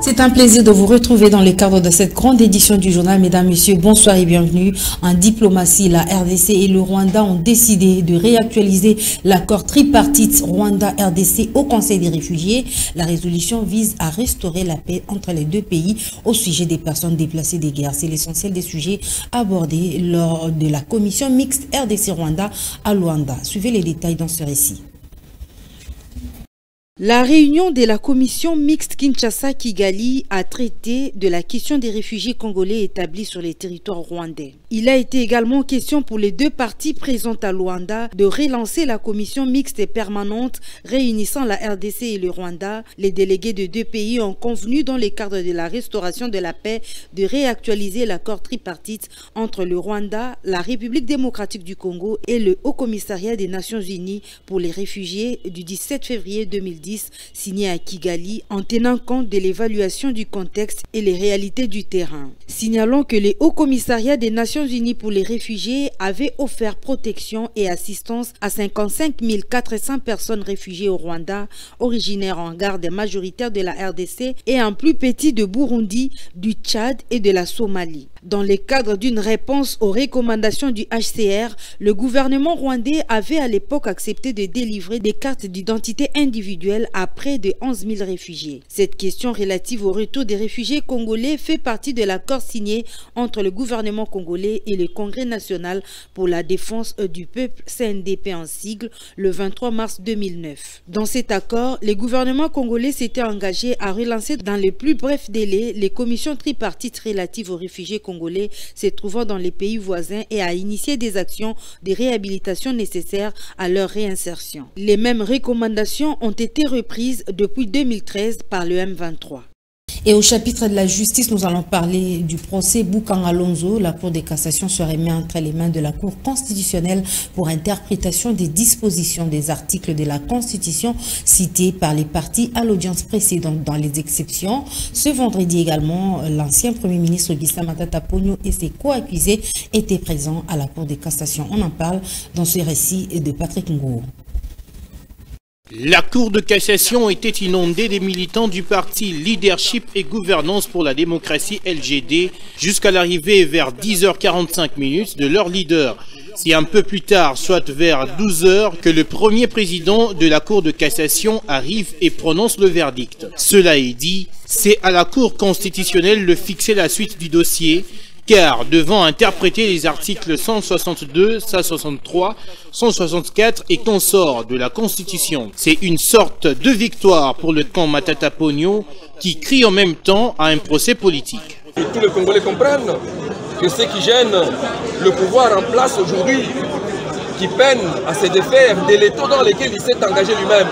C'est un plaisir de vous retrouver dans le cadre de cette grande édition du journal. Mesdames, Messieurs, bonsoir et bienvenue. En diplomatie, la RDC et le Rwanda ont décidé de réactualiser l'accord tripartite Rwanda-RDC au Conseil des réfugiés. La résolution vise à restaurer la paix entre les deux pays au sujet des personnes déplacées des guerres. C'est l'essentiel des sujets abordés lors de la commission mixte RDC-Rwanda à Luanda. Suivez les détails dans ce récit. La réunion de la commission mixte Kinshasa-Kigali a traité de la question des réfugiés congolais établis sur les territoires rwandais. Il a été également question pour les deux parties présentes à Luanda de relancer la commission mixte et permanente réunissant la RDC et le Rwanda. Les délégués de deux pays ont convenu dans le cadre de la restauration de la paix de réactualiser l'accord tripartite entre le Rwanda, la République démocratique du Congo et le Haut-Commissariat des Nations Unies pour les réfugiés du 17 février 2010. Signé à Kigali en tenant compte de l'évaluation du contexte et les réalités du terrain. Signalons que le Haut-Commissariat des Nations Unies pour les réfugiés avait offert protection et assistance à 55 400 personnes réfugiées au Rwanda, originaires en garde majoritaire de la RDC et en plus petit de Burundi, du Tchad et de la Somalie. Dans le cadre d'une réponse aux recommandations du HCR, le gouvernement rwandais avait à l'époque accepté de délivrer des cartes d'identité individuelles à près de 11 000 réfugiés. Cette question relative au retour des réfugiés congolais fait partie de l'accord signé entre le gouvernement congolais et le Congrès national pour la défense du peuple, CNDP en sigle, le 23 mars 2009. Dans cet accord, le gouvernement congolais s'était engagé à relancer dans les plus brefs délais les commissions tripartites relatives aux réfugiés congolais se trouvant dans les pays voisins et à initier des actions de réhabilitation nécessaires à leur réinsertion. Les mêmes recommandations ont été reprises depuis 2013 par le M23. Et au chapitre de la justice, nous allons parler du procès Boukan Alonso. La Cour de cassation se remet entre les mains de la Cour constitutionnelle pour interprétation des dispositions des articles de la Constitution cités par les parties à l'audience précédente dans les exceptions. Ce vendredi également, l'ancien Premier ministre Augustin Matata Ponyo et ses co-accusés étaient présents à la Cour de cassation. On en parle dans ce récit de Patrick Ngou. La Cour de cassation était inondée des militants du parti Leadership et Gouvernance pour la démocratie LGD jusqu'à l'arrivée vers 10h45 de leur leader. C'est un peu plus tard, soit vers 12h, que le premier président de la Cour de cassation arrive et prononce le verdict. Cela est dit, c'est à la Cour constitutionnelle de fixer la suite du dossier, car devant interpréter les articles 162, 163, 164 et consorts de la Constitution, c'est une sorte de victoire pour le camp Matata Ponyo qui crie en même temps à un procès politique. Et tous les Congolais comprennent que ce qui gêne le pouvoir en place aujourd'hui, qui peine à se défaire des létaux dans lesquels il s'est engagé lui-même.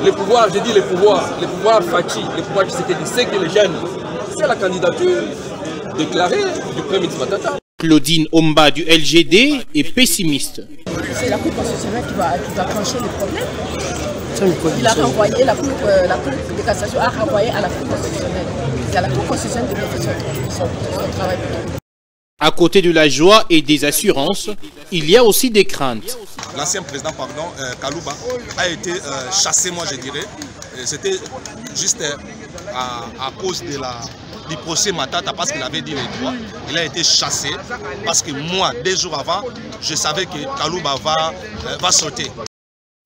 Le pouvoir, j'ai dit le pouvoir Fachi, le pouvoir Tshisekedi, c'est que les jeunes, c'est la candidature déclaré du Premier ministre Matata. Claudine Omba du LGD est pessimiste. C'est la Cour constitutionnelle qui va trancher le problème. Il a renvoyé, la Cour de cassation a renvoyé à la Cour constitutionnelle. C'est à la Cour constitutionnelle de faire son travail. À côté de la joie et des assurances, il y a aussi des craintes. L'ancien président, Kalouba, a été chassé, moi je dirais. C'était juste à cause du procès Matata, parce qu'il avait dit les droits. Il a été chassé parce que moi, 2 jours avant, je savais que Kalouba va sauter.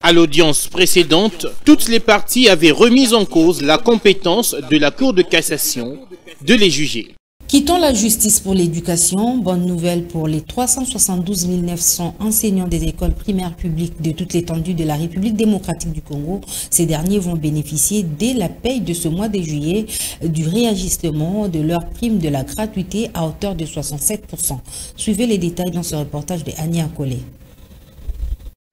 À l'audience précédente, toutes les parties avaient remis en cause la compétence de la Cour de cassation de les juger. Quittons la justice pour l'éducation. Bonne nouvelle pour les 372 900 enseignants des écoles primaires publiques de toute l'étendue de la République démocratique du Congo. Ces derniers vont bénéficier dès la paye de ce mois de juillet du réajustement de leur prime de la gratuité à hauteur de 67%. Suivez les détails dans ce reportage de Annie Akole.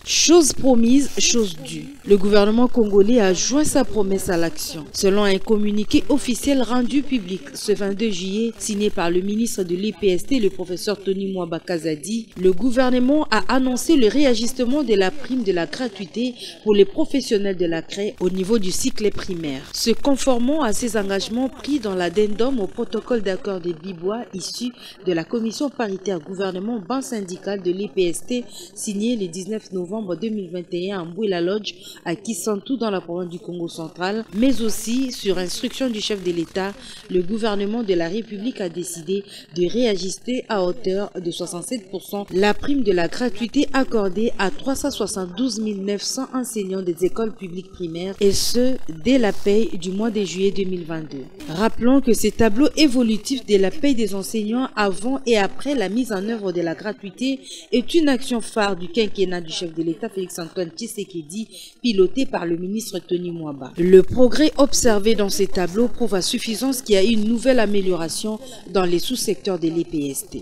Chose promise, chose due. Le gouvernement congolais a joint sa promesse à l'action. Selon un communiqué officiel rendu public ce 22 juillet, signé par le ministre de l'IPST, le professeur Tony Mwamba Kazadi, le gouvernement a annoncé le réajustement de la prime de la gratuité pour les professionnels de la CRE au niveau du cycle primaire. Se conformant à ses engagements pris dans l'addendum au protocole d'accord de Bibois issu de la commission paritaire gouvernement ban syndical de l'IPST, signé le 19 novembre 2021 à Mbouila Lodge, à Kisantu dans la province du Congo central, mais aussi sur instruction du chef de l'État, le gouvernement de la République a décidé de réajuster à hauteur de 67% la prime de la gratuité accordée à 372 900 enseignants des écoles publiques primaires, et ce, dès la paye du mois de juillet 2022. Rappelons que ce tableau évolutif de la paye des enseignants avant et après la mise en œuvre de la gratuité est une action phare du quinquennat du chef de l'État Félix-Antoine Tshisekedi, piloté par le ministre Tony Mwaba. Le progrès observé dans ces tableaux prouve à suffisance qu'il y a une nouvelle amélioration dans les sous-secteurs de l'EPST.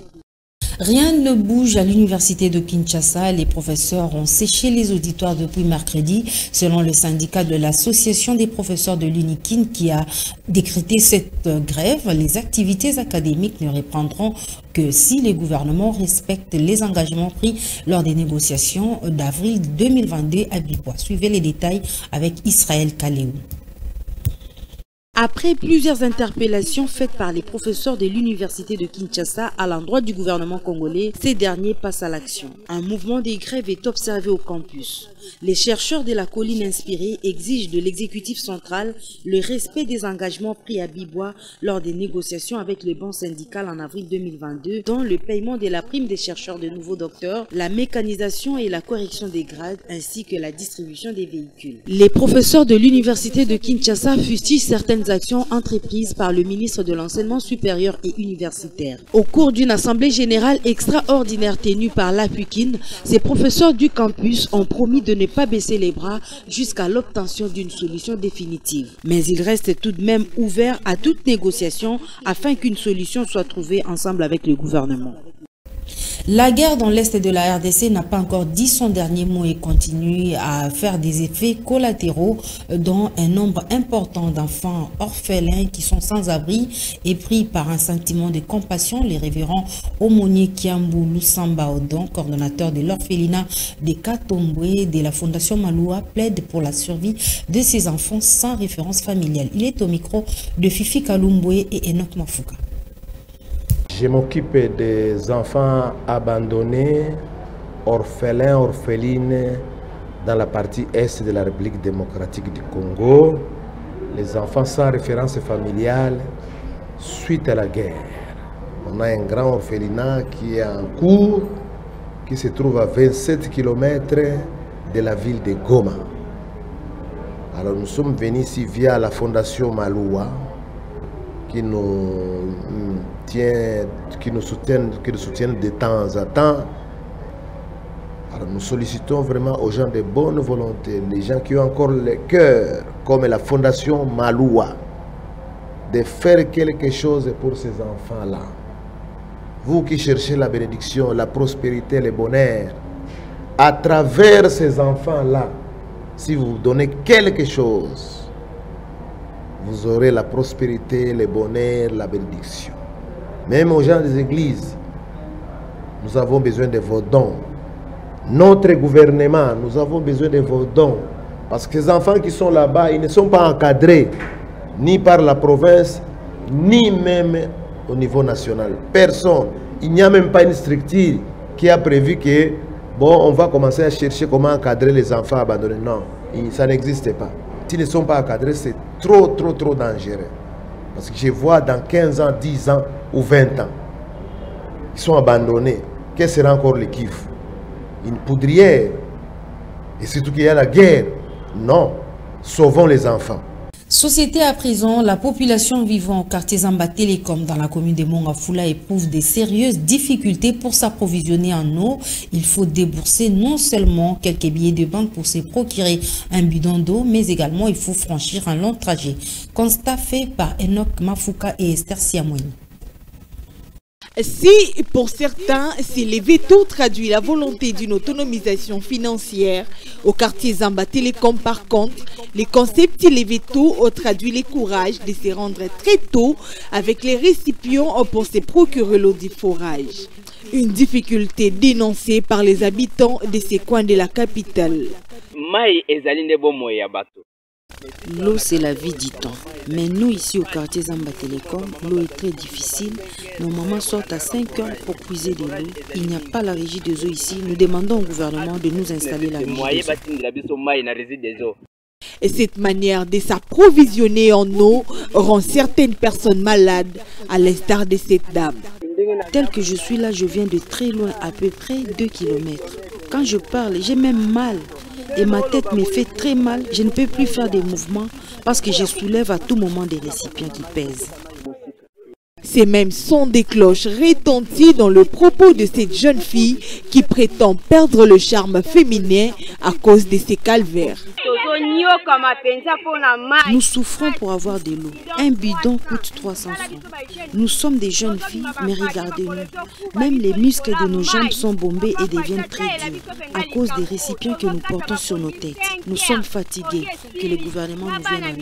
Rien ne bouge à l'université de Kinshasa. Les professeurs ont séché les auditoires depuis mercredi, selon le syndicat de l'association des professeurs de l'UNIKIN qui a décrété cette grève. Les activités académiques ne reprendront que si les gouvernements respectent les engagements pris lors des négociations d'avril 2022 à Bibois. Suivez les détails avec Israël Kaléou. Après plusieurs interpellations faites par les professeurs de l'université de Kinshasa à l'endroit du gouvernement congolais, ces derniers passent à l'action. Un mouvement des grèves est observé au campus. Les chercheurs de la colline inspirée exigent de l'exécutif central le respect des engagements pris à Bibois lors des négociations avec le banc syndical en avril 2022, dont le paiement de la prime des chercheurs de nouveaux docteurs, la mécanisation et la correction des grades, ainsi que la distribution des véhicules. Les professeurs de l'université de Kinshasa fustigent certaines actions entreprises par le ministre de l'Enseignement supérieur et universitaire. Au cours d'une assemblée générale extraordinaire tenue par l'APUKIN, ces professeurs du campus ont promis de ne pas baisser les bras jusqu'à l'obtention d'une solution définitive. Mais ils restent tout de même ouverts à toute négociation afin qu'une solution soit trouvée ensemble avec le gouvernement. La guerre dans l'est de la RDC n'a pas encore dit son dernier mot et continue à faire des effets collatéraux, dont un nombre important d'enfants orphelins qui sont sans abri et pris par un sentiment de compassion. Les révérends aumônier Kiambu Lusamba Odon, coordonnateur de l'orphelinat de Katombwe de la Fondation Maloua, plaide pour la survie de ces enfants sans référence familiale. Il est au micro de Fifi Kalumbwe et Enoch Mafuka. Je m'occupe des enfants abandonnés, orphelins, orphelines dans la partie est de la République démocratique du Congo, les enfants sans référence familiale suite à la guerre. On a un grand orphelinat qui est en cours, qui se trouve à 27 km de la ville de Goma. Alors nous sommes venus ici via la Fondation Maloua, qui nous soutiennent de temps en temps. Alors nous sollicitons vraiment aux gens de bonne volonté, les gens qui ont encore le cœur, comme la Fondation Maloua, de faire quelque chose pour ces enfants-là. Vous qui cherchez la bénédiction, la prospérité, le bonheur, à travers ces enfants-là, si vous donnez quelque chose, vous aurez la prospérité, le bonheur, la bénédiction. Même aux gens des églises, nous avons besoin de vos dons. Notre gouvernement, nous avons besoin de vos dons. Parce que les enfants qui sont là-bas, ils ne sont pas encadrés, ni par la province, ni même au niveau national. Personne. Il n'y a même pas une structure qui a prévu que, bon, on va commencer à chercher comment encadrer les enfants abandonnés. Non, ça n'existe pas. S'ils ne sont pas encadrés, c'est trop dangereux. Parce que je vois dans 15 ans, 10 ans ou 20 ans, ils sont abandonnés. Quel sera encore le kiff? Une poudrière. Et surtout qu'il y a la guerre. Non, sauvons les enfants. Société à présent, la population vivant au quartier Zamba Télécom dans la commune de Mongafula éprouve des sérieuses difficultés pour s'approvisionner en eau. Il faut débourser non seulement quelques billets de banque pour se procurer un bidon d'eau, mais également il faut franchir un long trajet. Constat fait par Enoch Mafuka et Esther Siamouni. Si, pour certains, si les vétos traduit la volonté d'une autonomisation financière, au quartier Zamba Télécom, par contre, les concepts les vétos ont traduit le courage de se rendre très tôt avec les récipients pour se procurer l'eau du forage. Une difficulté dénoncée par les habitants de ces coins de la capitale. L'eau, c'est la vie, dit-on. Mais nous, ici au quartier Zamba Télécom, l'eau est très difficile. Nos mamans sortent à 5 heures pour puiser de l'eau. Il n'y a pas la régie des eaux ici. Nous demandons au gouvernement de nous installer la régie des eaux. Et cette manière de s'approvisionner en eau rend certaines personnes malades, à l'instar de cette dame. Tel que je suis là, je viens de très loin, à peu près 2 km. Quand je parle, j'ai même mal. Et ma tête me fait très mal. Je ne peux plus faire des mouvements parce que je soulève à tout moment des récipients qui pèsent. Ces mêmes sons des cloches retentissent dans le propos de cette jeune fille qui prétend perdre le charme féminin à cause de ses calvaires. Nous souffrons pour avoir de l'eau. Un bidon coûte 300 francs. Nous sommes des jeunes filles, mais regardez-nous. Même les muscles de nos jambes sont bombés et deviennent très durs à cause des récipients que nous portons sur nos têtes. Nous sommes fatigués. Que le gouvernement nous vienne en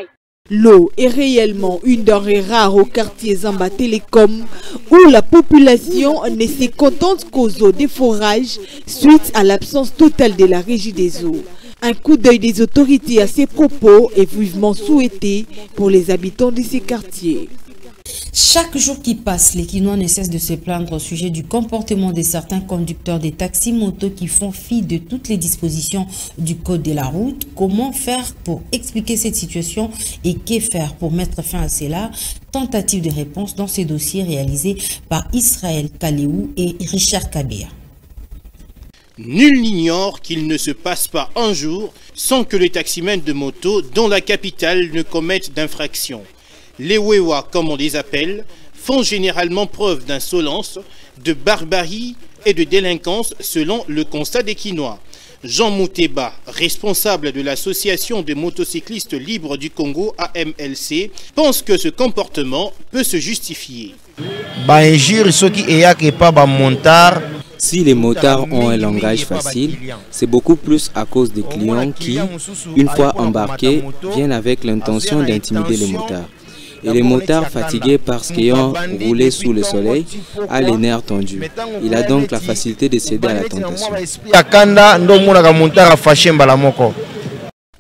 aide. L'eau est réellement une denrée rare au quartier Zamba Télécom où la population ne se contente qu'aux eaux des forages suite à l'absence totale de la régie des eaux. Un coup d'œil des autorités à ces propos est vivement souhaité pour les habitants de ces quartiers. Chaque jour qui passe, les Kinois ne cessent de se plaindre au sujet du comportement de certains conducteurs des taxis-motos qui font fi de toutes les dispositions du code de la route. Comment faire pour expliquer cette situation et que faire pour mettre fin à cela? Tentative de réponse dans ces dossiers réalisés par Israël Kaleou et Richard Kabea. Nul n'ignore qu'il ne se passe pas un jour sans que les taximens de moto dans la capitale ne commettent d'infractions. Les Wewa, comme on les appelle, font généralement preuve d'insolence, de barbarie et de délinquance selon le constat des Kinois. Jean Mouteba, responsable de l'association des motocyclistes libres du Congo AMLC, pense que ce comportement peut se justifier. Si les motards ont un langage facile, c'est beaucoup plus à cause des clients qui, une fois embarqués, viennent avec l'intention d'intimider les motards. Et les motards fatigués parce qu'ils ont roulé sous le soleil a les nerfs tendus. Il a donc la facilité de céder à la tentation.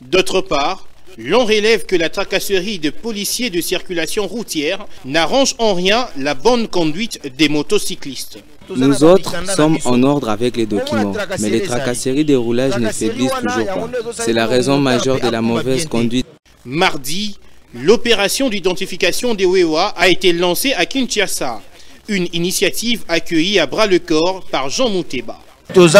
D'autre part, l'on relève que la tracasserie de policiers de circulation routière n'arrange en rien la bonne conduite des motocyclistes. Nous autres sommes en ordre avec les documents, mais les tracasseries de roulage ne faiblissent toujours pas. C'est la raison majeure de la mauvaise conduite. Mardi, l'opération d'identification des Wewa a été lancée à Kinshasa, une initiative accueillie à bras le corps par Jean Mouteba. Nous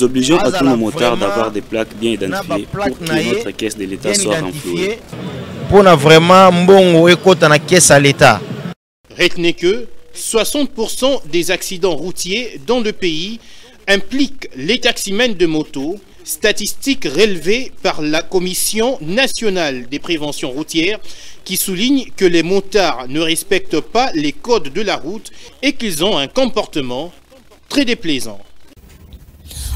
obligeons à tous nos motards d'avoir des plaques bien identifiées pour que notre caisse de l'État soit renflouée. Retenez que 60% des accidents routiers dans le pays impliquent les taximens de moto, statistiques relevées par la Commission nationale des préventions routières qui souligne que les motards ne respectent pas les codes de la route et qu'ils ont un comportement très déplaisant.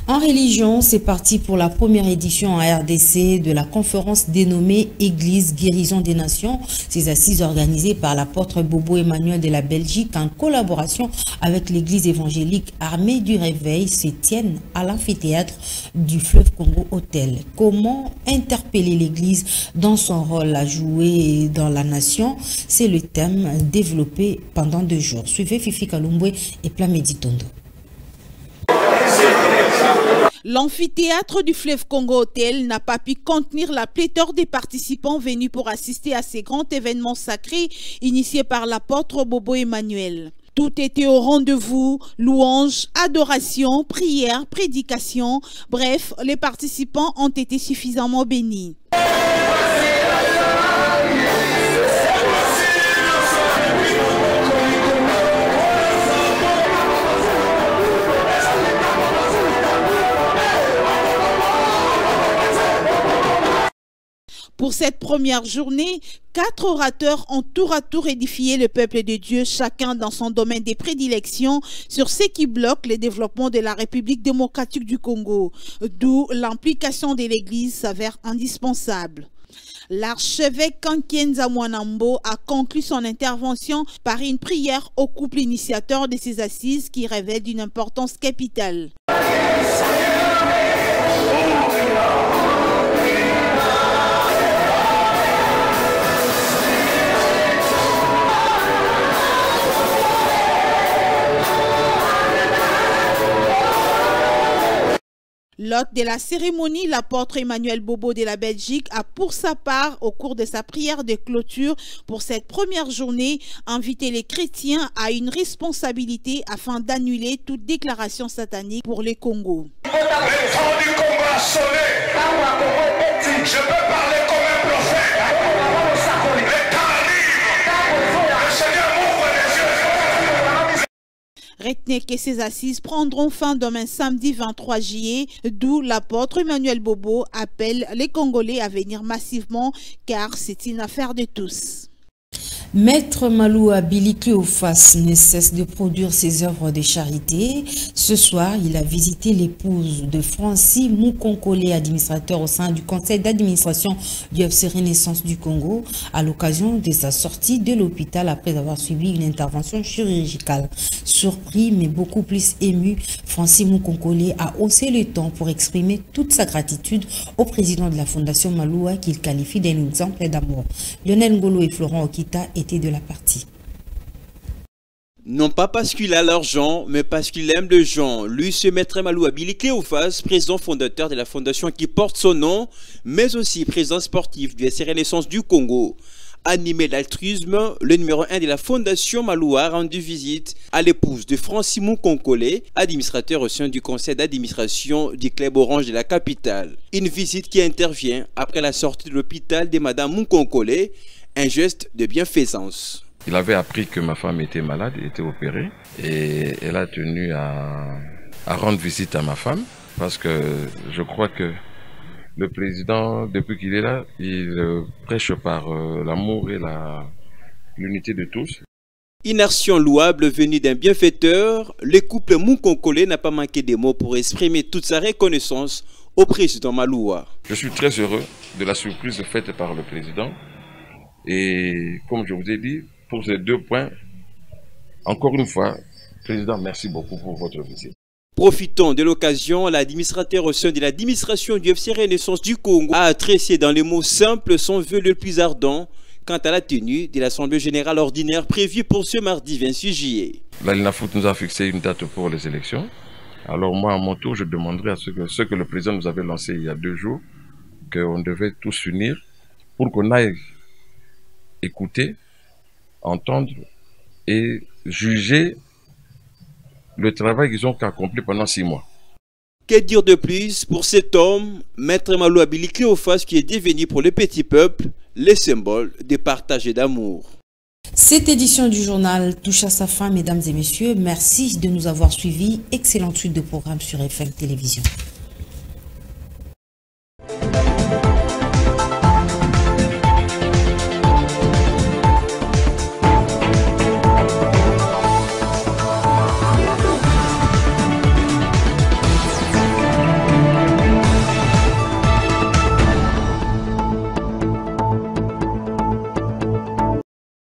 En religion, c'est parti pour la première édition en RDC de la conférence dénommée Église Guérison des Nations. Ces assises organisées par l'apôtre Bobo Emmanuel de la Belgique en collaboration avec l'église évangélique Armée du Réveil se tiennent à l'amphithéâtre du fleuve Congo Hôtel. Comment interpeller l'église dans son rôle à jouer dans la nation? C'est le thème développé pendant 2 jours. Suivez Fifi Kalumbwe et Plamedi Tondo. L'amphithéâtre du fleuve Congo Hôtel n'a pas pu contenir la pléthore des participants venus pour assister à ces grands événements sacrés initiés par l'apôtre Bobo Emmanuel. Tout était au rendez-vous, louanges, adoration, prières, prédications. Bref, les participants ont été suffisamment bénis. Pour cette première journée, 4 orateurs ont tour à tour édifié le peuple de Dieu, chacun dans son domaine de prédilection, sur ce qui bloque le développement de la République démocratique du Congo, d'où l'implication de l'Église s'avère indispensable. L'archevêque Kankienza Mwanambo a conclu son intervention par une prière au couple initiateur de ces assises qui révèle d'une importance capitale. L'hôte de la cérémonie, l'apôtre Emmanuel Bobo de la Belgique, a pour sa part, au cours de sa prière de clôture pour cette première journée, invité les chrétiens à une responsabilité afin d'annuler toute déclaration satanique pour les Congo. Le temps du Congo a sonné. Je peux parler comme un prophète. Le temps arrive. Le Seigneur m'ouvre les yeux. Retenez que ces assises prendront fin demain samedi 23 juillet, d'où l'apôtre Emmanuel Bobo appelle les Congolais à venir massivement car c'est une affaire de tous. Maître Maloua Billy Cléophas ne cesse de produire ses œuvres de charité. Ce soir, il a visité l'épouse de Francis Mukonkole, administrateur au sein du conseil d'administration du FC Renaissance du Congo, à l'occasion de sa sortie de l'hôpital après avoir subi une intervention chirurgicale. Surpris mais beaucoup plus ému, Francis Mukonkole a haussé le ton pour exprimer toute sa gratitude au président de la Fondation Maloua qu'il qualifie d'un exemple d'amour. Lionel Ngolo et Florent Okita étaient de la partie. Non pas parce qu'il a l'argent, mais parce qu'il aime les gens. Lui, ce maître Maloua Billy Cléophas, président fondateur de la fondation qui porte son nom, mais aussi président sportif du FC Renaissance du Congo. Animé d'altruisme, le numéro 1 de la fondation Maloua a rendu visite à l'épouse de Francis Mukonkole, administrateur au sein du conseil d'administration du club orange de la capitale. Une visite qui intervient après la sortie de l'hôpital de madame Mukonkole, un geste de bienfaisance. Il avait appris que ma femme était malade, était opérée, et elle a tenu à rendre visite à ma femme, parce que je crois que le président, depuis qu'il est là, il prêche par l'amour et l'unité de tous. Une action louable venue d'un bienfaiteur, le couple Mukonkole n'a pas manqué de mots pour exprimer toute sa reconnaissance au président Maloua. Je suis très heureux de la surprise faite par le président. Et comme je vous ai dit, pour ces 2 points, encore une fois, président, merci beaucoup pour votre visite. Profitant de l'occasion, l'administrateur au sein de l'administration du FC Renaissance du Congo a adressé dans les mots simples son vœu le plus ardent quant à la tenue de l'Assemblée générale ordinaire prévue pour ce mardi 26 juillet. La LINAFOOT nous a fixé une date pour les élections. Alors moi, à mon tour, je demanderai à ce que le président nous avait lancé il y a 2 jours, qu'on devait tous s'unir pour qu'on aille écouter, entendre et juger le travail qu'ils ont accompli pendant 6 mois. Que dire de plus pour cet homme, maître Maloua Billy Cléophas, qui est devenu pour le petit peuple le symbole de partage et d'amour. Cette édition du journal touche à sa fin, mesdames et messieurs. Merci de nous avoir suivis. Excellente suite de programmes sur FM Télévision.